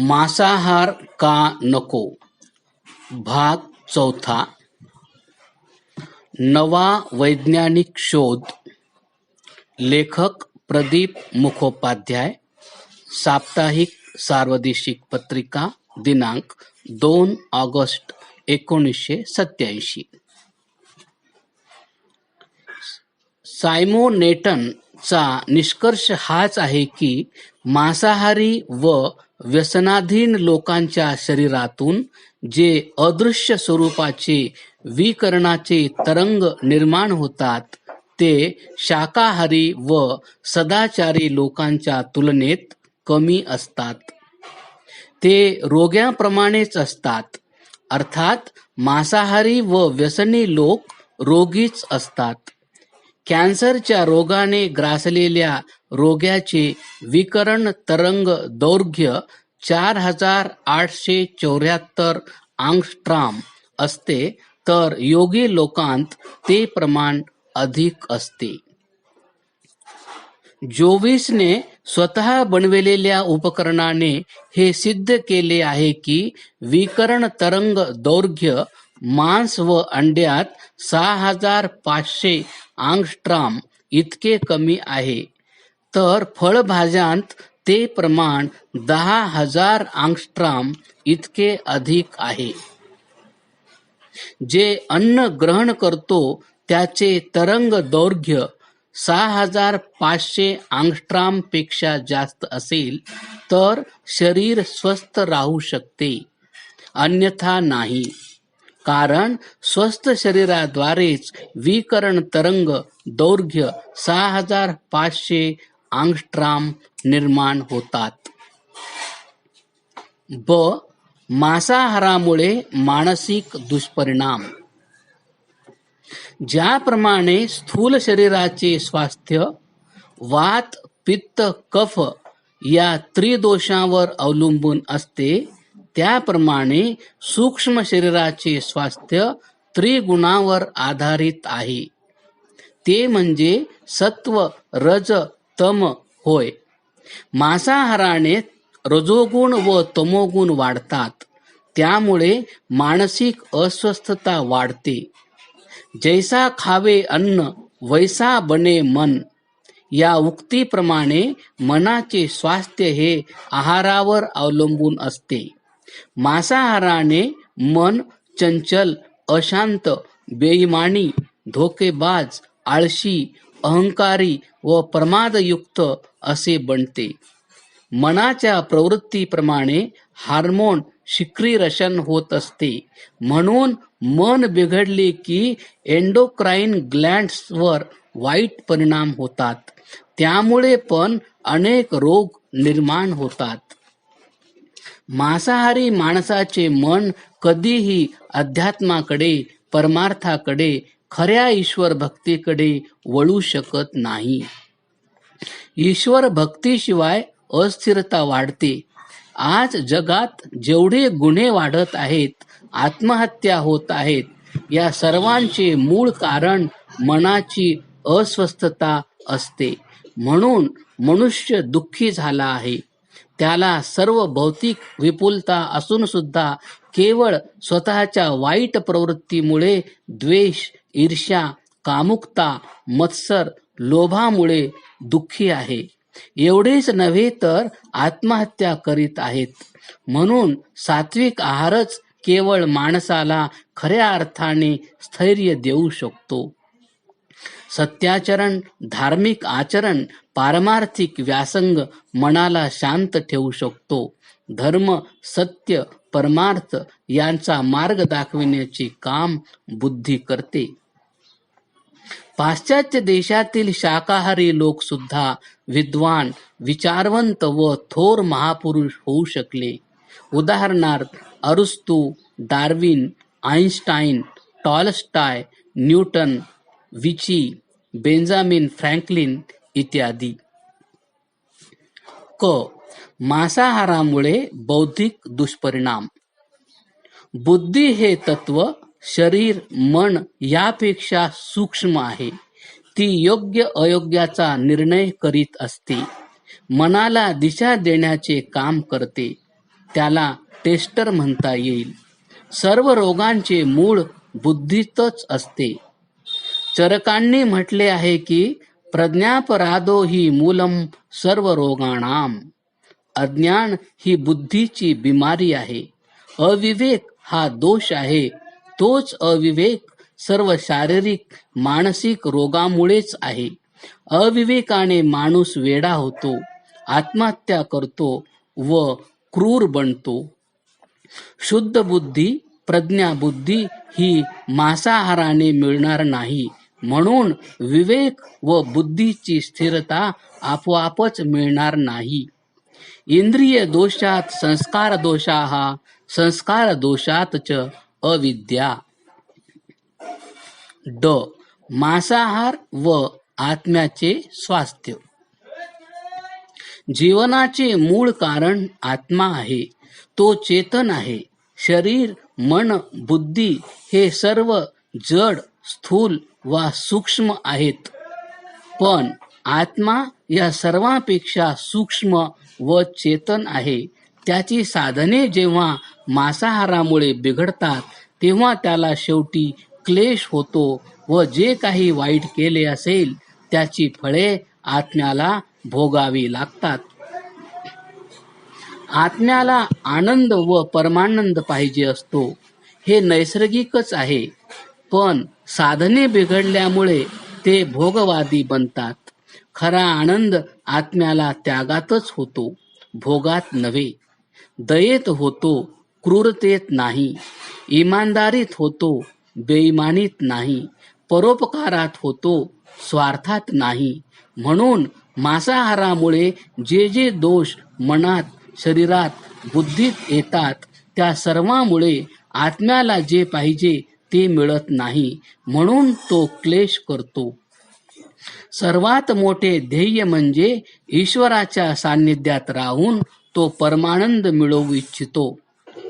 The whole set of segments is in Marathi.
मांसाहार का नको? भाग चौथा. नवा वैज्ञानिक शोध. लेखक प्रदीप मुखोपाध्याय. साप्ताहिक सार्वदेशिक पत्रिका, दिनांक 2 ऑगस्ट 1987. सायमोनेटन चा निष्कर्ष हाच आहे की मांसाहारी व व्यसनाधीन लोकांच्या शरीरातून जे अदृश्य स्वरूपाचे विकरणाचे तरंग निर्माण होतात ते शाकाहारी व सदाचारी लोकांच्या तुलनेत कमी असतात. ते रोग्याप्रमाणेच असतात. अर्थात मांसाहारी व व्यसनी लोक रोगीच असतात. कॅन्सरच्या रोगाने ग्रासलेल्या रोग्याचे विकरण तरंग दैर्घ्य 4874 आंगस्ट्रॉम असते, तर योगी लोकांत ते प्रमाण अधिक असते. जोविसने स्वतः बनविलेल्या उपकरणाने हे सिद्ध केले आहे की विकरण तरंग दैर्घ्य मांस व अंड्यात 6500 आंगस्ट्रॉम इतके कमी आहे, तर फळभाज्यांत ते प्रमाण 10,000 आंगस्ट्रॉम इतके अधिक आहे. जे अन्न ग्रहण करतो त्याचे तरंग दैर्घ्य 6500 आंगस्ट्रॉम पेक्षा जास्त असेल तर शरीर स्वस्थ राहू शकते, अन्यथा नाही. कारण स्वस्थ शरीराद्वारेच विकरण तरंग दैर्घ्य 6500 आंगस्ट्रॉम निर्माण होतात. ब. मांसाहारामुळे मानसिक दुष्परिणाम. ज्याप्रमाणे स्थूल शरीराचे स्वास्थ्य वात, पित्त, कफ या त्रिदोषांवर अवलंबून असते, त्याप्रमाणे सूक्ष्म शरीराचे स्वास्थ्य त्रिगुणांवर आधारित आहे. ते म्हणजे सत्व, रज, तम होय. मांसाहाराने रजोगुण व तमोगुण वाढतात, त्यामुळे मानसिक अस्वस्थता वाढते. जैसा खावे अन्न वैसा बने मन या उक्तीप्रमाणे मनाचे स्वास्थ्य हे आहारावर अवलंबून असते. मांसाहाराने मन चंचल, अशांत, बेईमानी, धोकेबाज, आळशी, अहंकारी व प्रमादयुक्त असे बनते. मनाच्या प्रवृत्तीप्रमाणे हार्मोन शिक्रीरशन होत असते, म्हणून मन बिघडले की एंडोक्राईन ग्लँड्सवर वाईट परिणाम होतात. त्यामुळे पण अनेक रोग निर्माण होतात. मांसाहारी माणसाचे मन कधीही अध्यात्माकडे, परमार्थाकडे, खऱ्या ईश्वर भक्तीकडे वळू शकत नाही. ईश्वर भक्तीशिवाय अस्थिरता वाढते. आज जगात जेवढे गुन्हे वाढत आहेत, आत्महत्या होत आहेत, या सर्वांचे मूळ कारण मनाची अस्वस्थता असते. म्हणून मनुष्य दुःखी झाला आहे. त्याला सर्व भौतिक विपुलता असून सुद्धा केवळ स्वतःच्या वाईट प्रवृत्तीमुळे द्वेष, ईर्ष्या, कामुकता, मत्सर, लोभामुळे दुःखी आहे. एवढेच नव्हे तर आत्महत्या करीत आहेत. म्हणून सात्विक आहारच केवळ माणसाला खऱ्या अर्थाने स्थैर्य देऊ शकतो. सत्याचरण, धार्मिक आचरण, पारमार्थिक व्यासंग मनाला शांत ठेवू शकतो. धर्म, सत्य, परमार्थ यांचा मार्ग दाखविण्याचे काम बुद्धी करते. पाश्चात्य देशातील शाकाहारी लोक सुद्धा विद्वान, विचारवंत व थोर महापुरुष होऊ शकले. उदाहरणार्थ Aristotle, Darwin, Einstein, Tolstoy, Newton, Vinci, Benjamin Franklin इत्यादी. क. मांसाहारामुळे बौद्धिक दुष्परिणाम. बुद्धी हे तत्व शरीर, मन यापेक्षा सूक्ष्म आहे. ती योग्य अयोग्याचा निर्णय करीत असते. मनाला दिशा देण्याचे काम करते. त्याला टेस्टर म्हणता येईल. सर्व रोगांचे मूळ बुद्धीतच असते. चरकांनी म्हटले आहे की प्रज्ञापराधो ही मूलम सर्व रोगाणाम. अज्ञान ही बुद्धीची बिमारी आहे. अविवेक हा दोष आहे. तोच अविवेक सर्व शारीरिक मानसिक रोगामुळेच आहे. अविवेकाने माणूस वेडा होतो, आत्महत्या करतो व क्रूर बनतो. शुद्ध बुद्धी प्रज्ञा बुद्धी ही मांसाहाराने मिळणार नाही. म्हणून विवेक व बुद्धीची स्थिरता आपोआपच मिळणार नाही. इंद्रिय दोषात संस्कार दोषाः संस्कार दोषात च अविद्या. ड. मांसाहार व आत्म्याचे स्वास्थ्य. जीवनाचे मूळ कारण आत्मा आहे. तो चेतन आहे. शरीर मन बुद्धी हे सर्व जड स्थूल वा सूक्ष्म आहेत. पण आत्मा या सर्वांपेक्षा सूक्ष्म व चेतन आहे. त्याची साधने जेव्हा मांसाहारामुळे बिघडतात तेव्हा त्याला शेवटी क्लेश होतो व जे काही वाईट केले असेल त्याची फळे आत्म्याला भोगावी लागतात. आत्म्याला आनंद व परमानंद पाहिजे असतो. हे नैसर्गिकच आहे. पण साधने बिघडल्यामुळे ते भोगवादी बनतात. खरा आनंद आत्म्याला त्यागातच होतो, भोगात नव्हे. दयेत होतो, क्रूरतेत नाही. इमानदारीत होतो, बेईमानीत नाही. परोपकारात होतो, स्वार्थात नाही. म्हणून मांसाहारामुळे जे जे दोष मनात शरीरात बुद्धीत येतात त्या सर्वांमुळे आत्म्याला जे पाहिजे ते मिळत नाही. म्हणून तो क्लेश करतो. सर्वात मोठे ध्येय म्हणजे ईश्वराच्या सान्निध्यात राहून तो परमानंद मिळवू इच्छितो.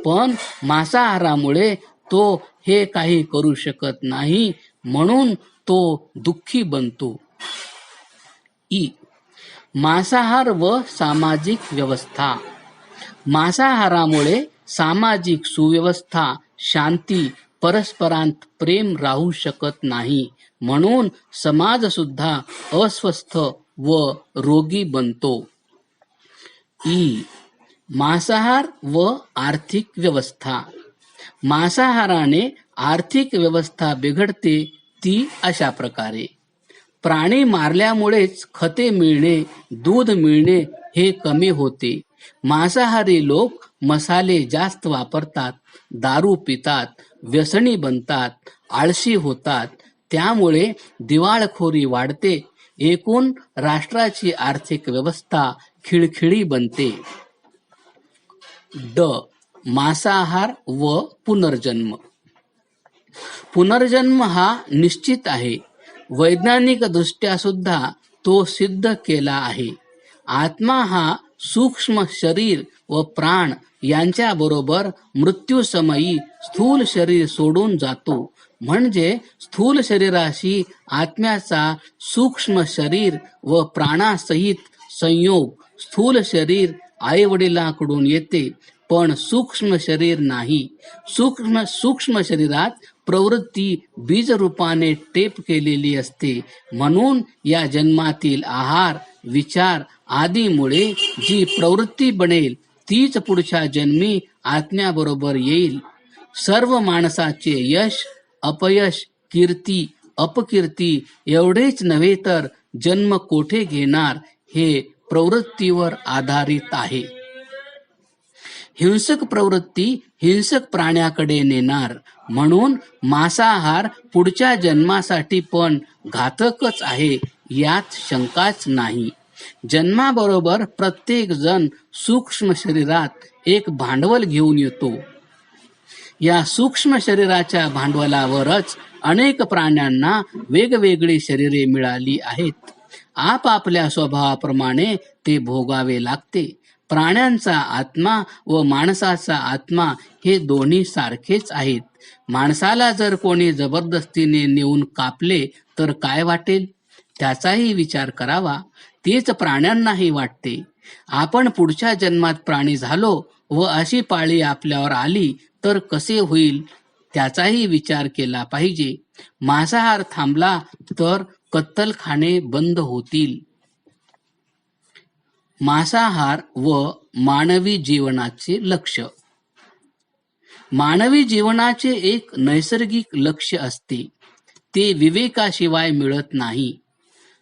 पण मांसाहारामुळे तो हे काही करू शकत नाही. म्हणून तो दुःखी बनतो. ई. मांसाहार व सामाजिक व्यवस्था. मांसाहारामुळे सामाजिक सुव्यवस्था शांती परस्परांत प्रेम राहू शकत नाही. म्हणून समाज सुद्धा अस्वस्थ व रोगी बनतो. ई. मांसाहार व आर्थिक व्यवस्था. मांसाहाराने आर्थिक व्यवस्था बिघडते. ती अशा प्रकारे. प्राणी मारल्यामुळेच खते मिळणे दूध मिळणे हे कमी होते. मांसाहारी लोक मसाले जास्त वापरतात, दारू पितात, व्यसनी बनतात, आळशी होतात. त्यामुळे दिवाळखोरी वाढते. एकूण राष्ट्राची आर्थिक व्यवस्था खिळखिळी बनते. ड. मांसाहार व पुनर्जन्म. पुनर्जन्म हा निश्चित आहे. वैज्ञानिक दृष्ट्या सुद्धा तो सिद्ध केला आहे. आत्मा हा सूक्ष्म शरीर व प्राण यांच्याबरोबर मृत्यूसमयी स्थूल शरीर सोडून जातो. म्हणजे स्थूल शरीराशी आत्म्याचा सूक्ष्म शरीर व प्राणासहित संयोग. स्थूल शरीर आईवडिलांकडून येते पण सूक्ष्म शरीर नाही. सूक्ष्म शरीरात प्रवृत्ती बीजरूपाने टेप केलेली असते. म्हणून या जन्मातील आहार विचार आदीमुळे जी प्रवृत्ती बनेल तीच पुढच्या जन्मी आत्म्याबरोबर येईल. सर्व माणसाचे यश अपयश कीर्ती अपकीर्ती एवढेच नव्हे तर जन्म कोठे घेणार हे प्रवृत्तीवर आधारित आहे. हिंसक प्रवृत्ती हिंसक प्राण्याकडे नेणार. म्हणून मांसाहार पुढच्या जन्मासाठी पण घातकच आहे यात शंकाच नाही. जन्माबरोबर प्रत्येक जण सूक्ष्म शरीरात एक भांडवल घेऊन येतो. या सूक्ष्म शरीराच्या भांडवलावरच अनेक प्राण्यांना वेगवेगळी शरीरे मिळाली आहेत. आपापल्या स्वभावाप्रमाणे ते भोगावे लागते. प्राण्यांचा आत्मा व माणसाचा आत्मा हे दोन्ही सारखेच आहेत. माणसाला जर कोणी जबरदस्तीने नेऊन कापले तर काय वाटेल त्याचाही विचार करावा. तेच प्राण्यांनाही वाटते. आपण पुढच्या जन्मात प्राणी झालो व अशी पाळी आपल्यावर आली तर कसे होईल त्याचाही विचार केला पाहिजे. मांसाहार थांबला तर कत्तलखाने बंद होतील. मांसाहार व मानवी जीवनाचे लक्ष. मानवी जीवनाचे एक नैसर्गिक लक्ष्य असते. ते विवेकाशिवाय मिळत नाही.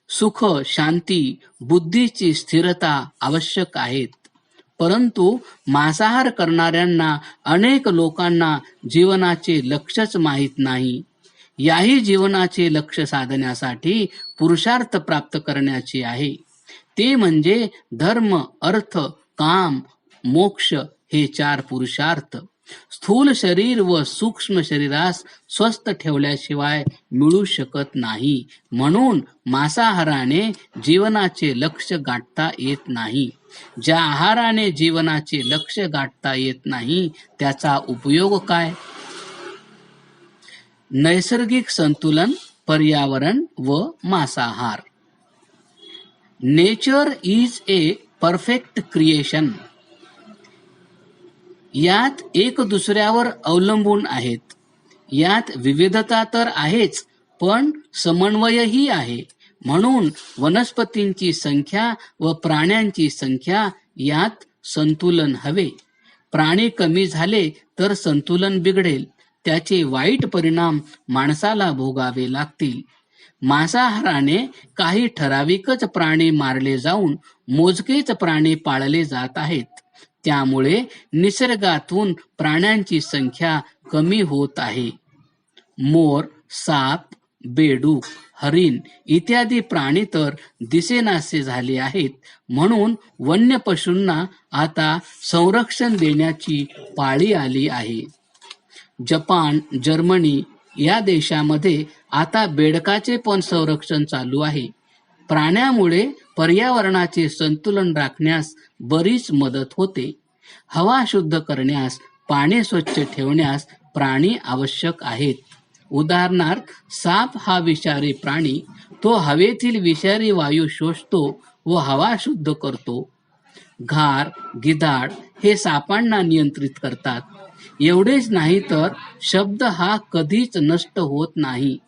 सुख, शांती, बुद्धीची स्थिरता आवश्यक आहेत. परंतु मांसाहार करणाऱ्यांना अनेक लोकांना जीवनाचे लक्ष्यच माहीत नाही. याही जीवनाचे लक्ष्य साधण्यासाठी पुरुषार्थ प्राप्त करण्याचे आहे. ते म्हणजे धर्म, अर्थ, काम, मोक्ष हे 4 पुरुषार्थ. स्थूल शरीर व सूक्ष्म शरीरास स्वस्थ ठेवल्याशिवाय मिळू शकत नाही. म्हणून मांसाहाराने जीवनाचे लक्ष्य गाठता येत नाही. ज्या आहाराने जीवनाचे लक्ष्य गाठता येत नाही त्याचा उपयोग काय? नैसर्गिक संतुलन, पर्यावरण व मांसाहार. Nature is a perfect creation. यात एक दुसऱ्यावर अवलंबून आहेत. यात विविधता तर आहेच, पण समन्वयही आहे. म्हणून वनस्पतींची संख्या व प्राण्यांची संख्या यात संतुलन हवे. प्राणी कमी झाले तर संतुलन बिघडेल. त्याचे वाईट परिणाम माणसाला भोगावे लागतील. मांसाहाराने काही ठराविकच प्राणी मारले जाऊन मोजकेच प्राणी पाळले जात आहेत. त्यामुळे निसर्गातून प्राण्यांची संख्या कमी होत आहे. मोर, साप, बेडूक, हरिण इत्यादी प्राणी तर दिसेनासे झाले आहेत. म्हणून वन्य पशूंना आता संरक्षण देण्याची पाळी आली आहे. जपान, जर्मनी या देशामध्ये आता बेडकाचे पण संरक्षण चालू आहे. प्राण्यामुळे पर्यावरणाचे संतुलन राखण्यास बरीच मदत होते. हवा शुद्ध करण्यास, पाणी स्वच्छ ठेवण्यास प्राणी आवश्यक आहेत. उदाहरणार्थ, साप हा विषारी प्राणी. तो हवेतील विषारी वायू शोषतो व हवा शुद्ध करतो. घार, गिधाड हे सापांना नियंत्रित करतात. एवढेच नाही तर शब्द हा कधीच नष्ट होत नाही.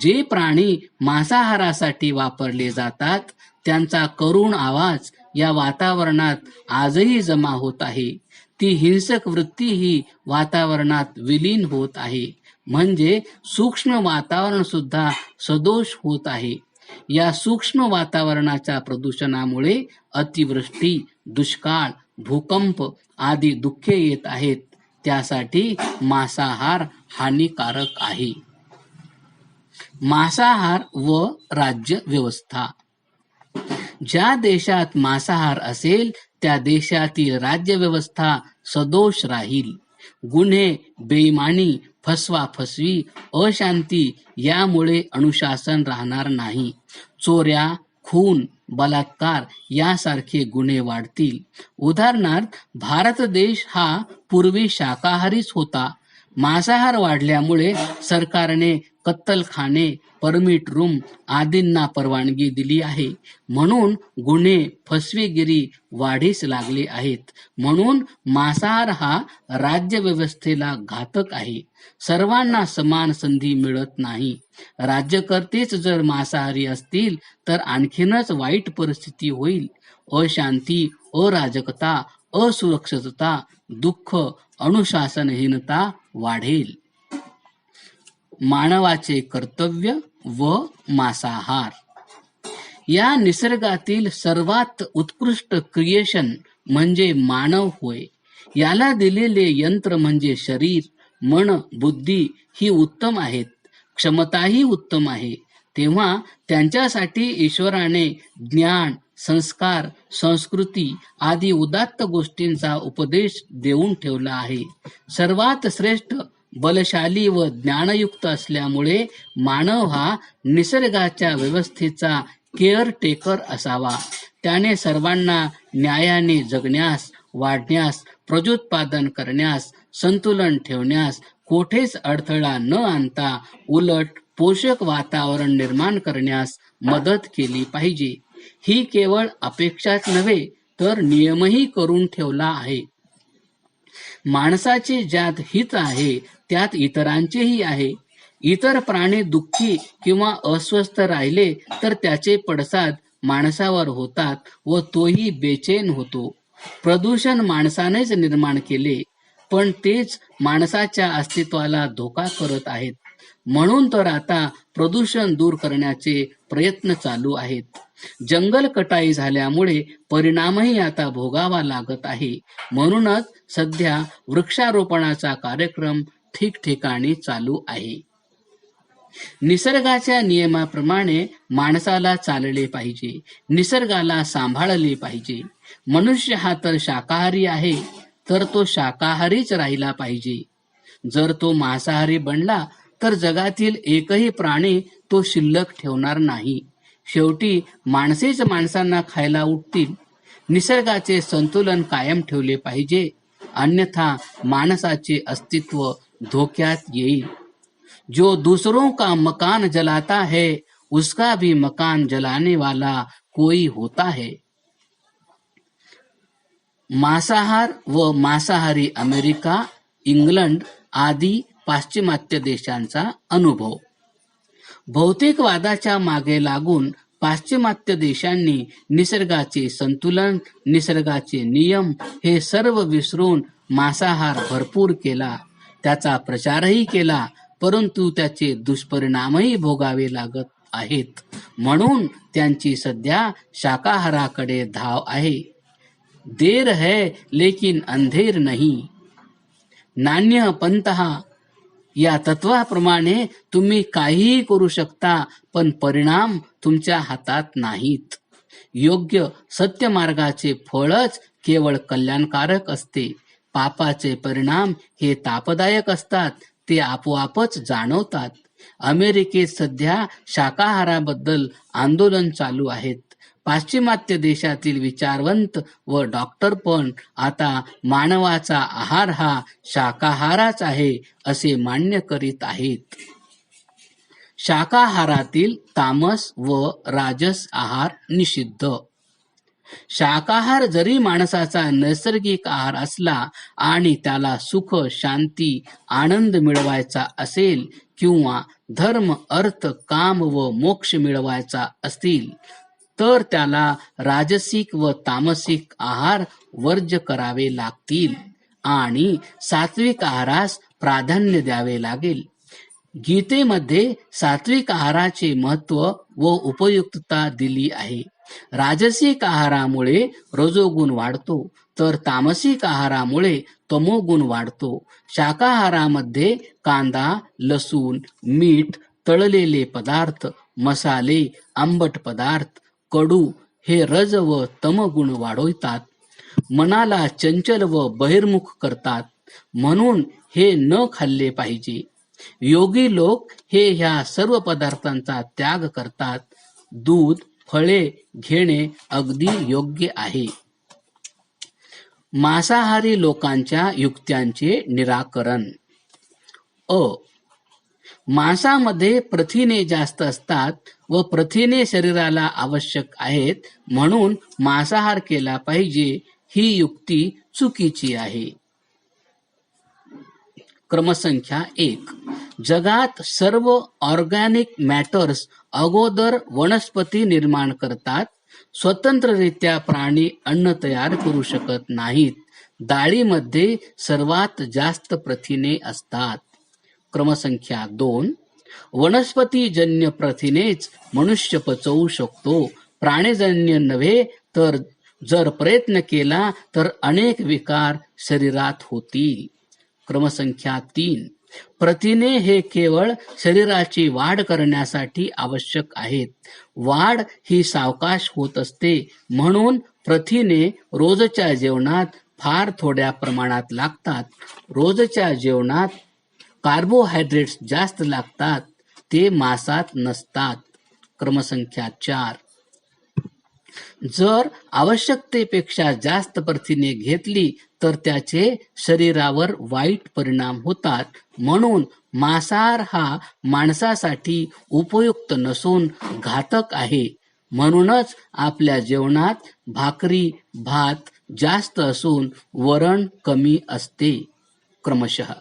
जे प्राणी मांसाहारासाठी वापरले जातात त्यांचा करुण आवाज या वातावरणात आजही जमा होत आहे. ती हिंसक वृत्ती ही वातावरणात विलीन होत आहे. म्हणजे सूक्ष्म वातावरण सुद्धा सदोष होत आहे. या सूक्ष्म वातावरणाच्या प्रदूषणामुळे अतिवृष्टी, दुष्काळ, भूकंप आदी दुःखे येत आहेत. त्यासाठी मांसाहार हानिकारक आहे. मांसाहार व राज्य व्यवस्था. ज्या देशात मांसाहार असेल त्या देशातील राज्य व्यवस्था सदोष राहील. गुन्हे, बेईमानी, फसवाफसवी, अशांती यामुळे अनुशासन राहणार नाही. चोऱ्या, खून, बलात्कार यासारखे गुन्हे वाढतील. उदाहरणार्थ, भारत देश हा पूर्वी शाकाहारीच होता. मांसाहार वाढल्यामुळे सरकारने कत्तलखाने, परमिट रूम आदींना परवानगी दिली आहे. म्हणून गुन्हे, फसवेगिरी वाढीस लागले आहेत. म्हणून मांसाहार हा राज्यव्यवस्थेला घातक आहे. सर्वांना समान संधी मिळत नाही. राज्यकर्तेच जर मांसाहारी असतील तर आणखीनच वाईट परिस्थिती होईल. अशांती, अराजकता, असुरक्षितता, दुःख, अनुशासनहीनता वाढेल. मानवाचे कर्तव्य व मांसाहार. या निसर्गातील सर्वात उत्कृष्ट क्रिएशन म्हणजे मानव होय. याला दिलेले यंत्र म्हणजे शरीर, मन, बुद्धी ही उत्तम आहेत. क्षमताही उत्तम आहे. तेव्हा त्यांच्यासाठी ईश्वराने ज्ञान, संस्कार, संस्कृती आदी उदात्त गोष्टींचा उपदेश देऊन ठेवला आहे. सर्वात श्रेष्ठ, बलशाली व ज्ञानयुक्त असल्यामुळे मानव हा निसर्गाच्या व्यवस्थेचा केअरटेकर असावा. त्याने सर्वांना न्यायाने जगण्यास, वाढण्यास, प्रजोत्पादन करण्यास, संतुलन ठेवण्यास, कोठेच अडथळा न आणता उलट पोषक वातावरण निर्माण करण्यास मदत केली पाहिजे. ही केवळ अपेक्षाच नव्हे तर नियमही करून ठेवला आहे. माणसाचे ज्यात हित आहे त्यात इतरांचेही आहे. इतर प्राणी दुःखी किंवा अस्वस्थ राहिले तर त्याचे पडसाद माणसावर होतात व तोही बेचैन होतो. प्रदूषण माणसानेच निर्माण केले, पण तेच माणसाच्या अस्तित्वाला धोका करत आहेत. म्हणून तर आता प्रदूषण दूर करण्याचे प्रयत्न चालू आहेत. जंगल कटाई झाल्यामुळे परिणामही आता भोगावा लागत आहे. म्हणूनच सध्या वृक्षारोपणाचा कार्यक्रम ठिकठिकाणी चालू आहे. निसर्गाच्या नियमाप्रमाणे माणसाला चालले पाहिजे, निसर्गाला सांभाळले पाहिजे. मनुष्य हा तर शाकाहारी आहे, तर तो शाकाहारीच राहिला पाहिजे. जर तो मांसाहारी बनला तर जगातील एकही प्राणी तो शिल्लक ठेवणार नाही. शेवटी माणसेच माणसांना खायला उठतील. निसर्गाचे संतुलन कायम ठेवले पाहिजे, अन्यथा माणसाचे अस्तित्व धोक्यात येईल. जो दूसरों का मकान जलाता है उसका भी मकान जलाने वाला कोई होता है. मांसाहार व मांसाहारी अमेरिका, इंग्लंड आदी पाश्चिमात्य देशांचा अनुभव. भौतिकवादाच्या मागे लागून पाश्चिमात्य देशांनी निसर्गाचे संतुलन, निसर्गाचे नियम हे सर्व विसरून मांसाहार भरपूर केला, त्याचा प्रचारही केला, परंतु त्याचे दुष्परिणामही भोगावे लागत आहेत. म्हणून त्यांची सध्या शाकाहाराकडे धाव आहे. देर है लेकिन अंधेर नहीं. नान्य पंतहा या तत्वाप्रमाणे तुम्ही काहीही करू शकता, पण परिणाम तुमच्या हातात नाहीत. योग्य सत्य मार्गाचे फळच केवळ कल्याणकारक असते. पापाचे परिणाम हे तापदायक असतात, ते आपोआपच जाणवतात. अमेरिकेत सध्या शाकाहाराबद्दल आंदोलन चालू आहेत. पाश्चिमात्य देशातील विचारवंत व डॉक्टर पण आता मानवाचा आहार हा शाकाहाराच आहे असे मान्य करीत आहेत. शाकाहारातील तामस व राजस आहार निषिद्ध. शाकाहार जरी माणसाचा नैसर्गिक आहार असला आणि त्याला सुख, शांती, आनंद मिळवायचा असेल किंवा धर्म, अर्थ, काम व मोक्ष मिळवायचा असतील, तर त्याला राजसिक व तामसिक आहार वर्ज्य करावे लागतील आणि सात्विक आहारास प्राधान्य द्यावे लागेल. गीतेमध्ये सात्विक आहाराचे महत्त्व व उपयुक्तता दिली आहे. राजसिक आहारामुळे रजोगुण वाढतो, तर तामसिक आहारामुळे तमोगुण वाढतो. शाकाहारामध्ये कांदा, लसूण, मीठ, तळलेले पदार्थ, मसाले, आंबट पदार्थ, कडू हे रज व तमगुण वाढवतात. मनाला चंचल व बहिर्मुख करतात, म्हणून हे न खाल्ले पाहिजे. योगी लोक हे ह्या सर्व पदार्थांचा त्याग करतात. दूध, फळे घेणे अगदी योग्य आहे. मांसाहारी लोकांच्या युक्त्यांचे निराकरण. मांसामध्ये प्रथिने जास्त असतात व प्रथिने शरीराला आवश्यक आहेत, म्हणून मांसाहार केला पाहिजे ही युक्ती चुकीची आहे. क्रमसंख्या 1. जगात सर्व ऑर्गॅनिक मॅटर्स अगोदर वनस्पती निर्माण करतात. स्वतंत्ररित्या प्राणी अन्न तयार करू शकत नाहीत. डाळीमध्ये सर्वात जास्त प्रथिने असतात. क्रमसंख्या 2. वनस्पतीजन्य प्रथिनेच मनुष्य पचवू शकतो, प्राणीजन्य नव्हे. तर जर प्रयत्न केला तर अनेक विकार शरीरात होतील. क्रमसंख्या 3. प्रथिने हे केवळ शरीराची वाढ करण्यासाठी आवश्यक आहेत. वाढ ही सावकाश होत असते, म्हणून प्रथिने रोजच्या जेवणात फार थोड्या प्रमाणात लागतात. रोजच्या जेवणात कार्बोहायड्रेट्स जास्त लागतात, ते मांसात नसतात. क्रमसंख्या 4. जर आवश्यकतेपेक्षा जास्त प्रथिने घेतली तर त्याचे शरीरावर वाईट परिणाम होतात. म्हणून मांसाहार हा माणसासाठी उपयुक्त नसून घातक आहे. म्हणूनच आपल्या जेवणात भाकरी भात जास्त असून वरण कमी असते क्रमशः.